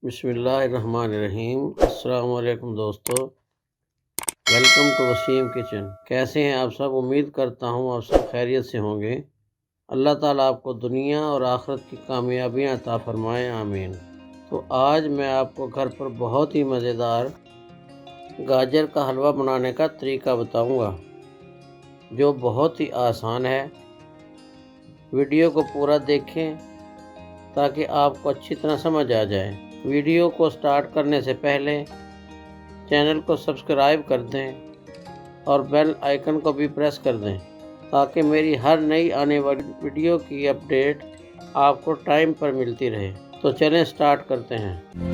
बिस्मिल्लाहिर्रहमानिर्रहीम। अस्सलाम वालेकुम दोस्तों, वेलकम टू वसीम किचन। कैसे हैं आप सब? उम्मीद करता हूँ आप सब खैरियत से होंगे। अल्लाह ताला आपको दुनिया और आखिरत की कामयाबियाँ अता फरमाएँ, आमीन। तो आज मैं आपको घर पर बहुत ही मज़ेदार गाजर का हलवा बनाने का तरीका बताऊँगा, जो बहुत ही आसान है। वीडियो को पूरा देखें ताकि आपको अच्छी तरह समझ आ जाए। वीडियो को स्टार्ट करने से पहले चैनल को सब्सक्राइब कर दें और बेल आइकन को भी प्रेस कर दें ताकि मेरी हर नई आने वाली वीडियो की अपडेट आपको टाइम पर मिलती रहे। तो चलें स्टार्ट करते हैं।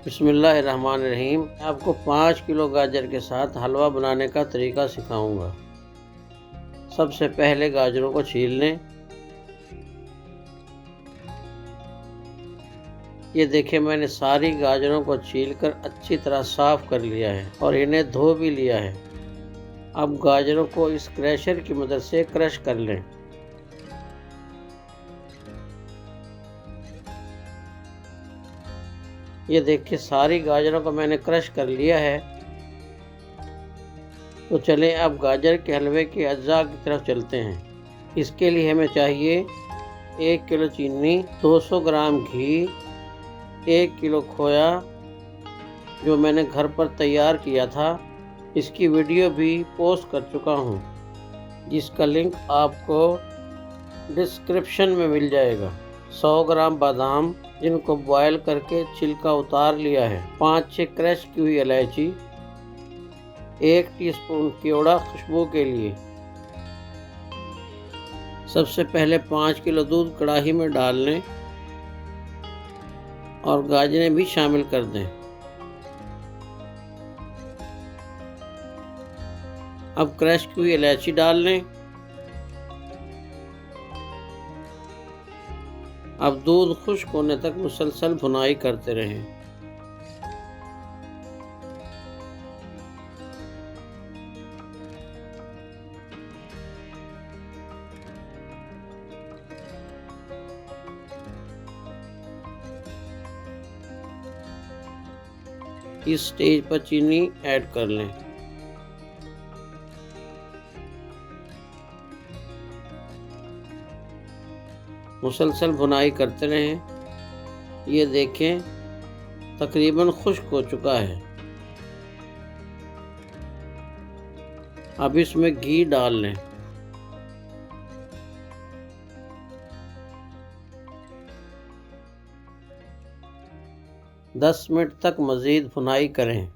बिस्मिल्लाहिर्रहमानिर्रहीम। आपको 5 किलो गाजर के साथ हलवा बनाने का तरीका सिखाऊंगा। सबसे पहले गाजरों को छील लें। ये देखिए, मैंने सारी गाजरों को छीलकर अच्छी तरह साफ कर लिया है और इन्हें धो भी लिया है। अब गाजरों को इस क्रशर की मदद से क्रश कर लें। ये देखिए, सारी गाजरों को मैंने क्रश कर लिया है। तो चलें अब गाजर के हलवे के अज्जा की तरफ चलते हैं। इसके लिए हमें चाहिए 1 किलो चीनी, 200 ग्राम घी, 1 किलो खोया जो मैंने घर पर तैयार किया था। इसकी वीडियो भी पोस्ट कर चुका हूँ, जिसका लिंक आपको डिस्क्रिप्शन में मिल जाएगा। 100 ग्राम बादाम जिनको बॉयल करके छिलका उतार लिया है, 5-6 क्रश की हुई इलायची, 1 टीस्पून केवड़ा खुशबू के लिए। सबसे पहले 5 किलो दूध कढ़ाई में डाल लें और गाजरें भी शामिल कर दें। अब क्रश की हुई इलायची डाल लें। अब दूध खुश्क होने तक मुसलसल भुनाई करते रहें। इस स्टेज पर चीनी ऐड कर लें। मुसलसल भुनाई करते रहें। ये देखें, तकरीबन खुश्क हो चुका है। अब इसमें घी डाल लें। दस मिनट तक मज़ीद भुनाई करें।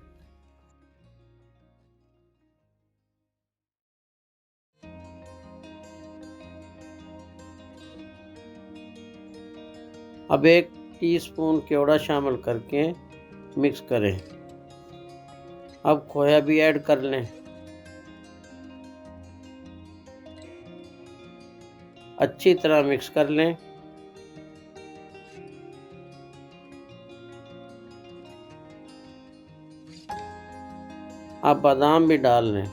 अब 1 टीस्पून केवड़ा शामिल करके मिक्स करें। अब खोया भी ऐड कर लें। अच्छी तरह मिक्स कर लें। अब बादाम भी डाल लें।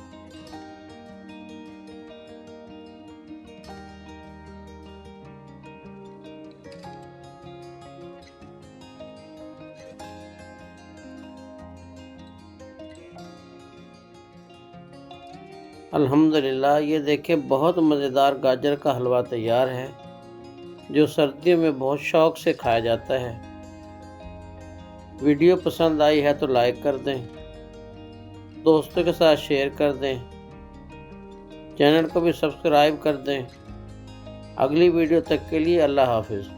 अल्हम्दुलिल्लाह, ये देखें, बहुत मज़ेदार गाजर का हलवा तैयार है, जो सर्दियों में बहुत शौक़ से खाया जाता है। वीडियो पसंद आई है तो लाइक कर दें, दोस्तों के साथ शेयर कर दें, चैनल को भी सब्सक्राइब कर दें। अगली वीडियो तक के लिए अल्लाह हाफिज़।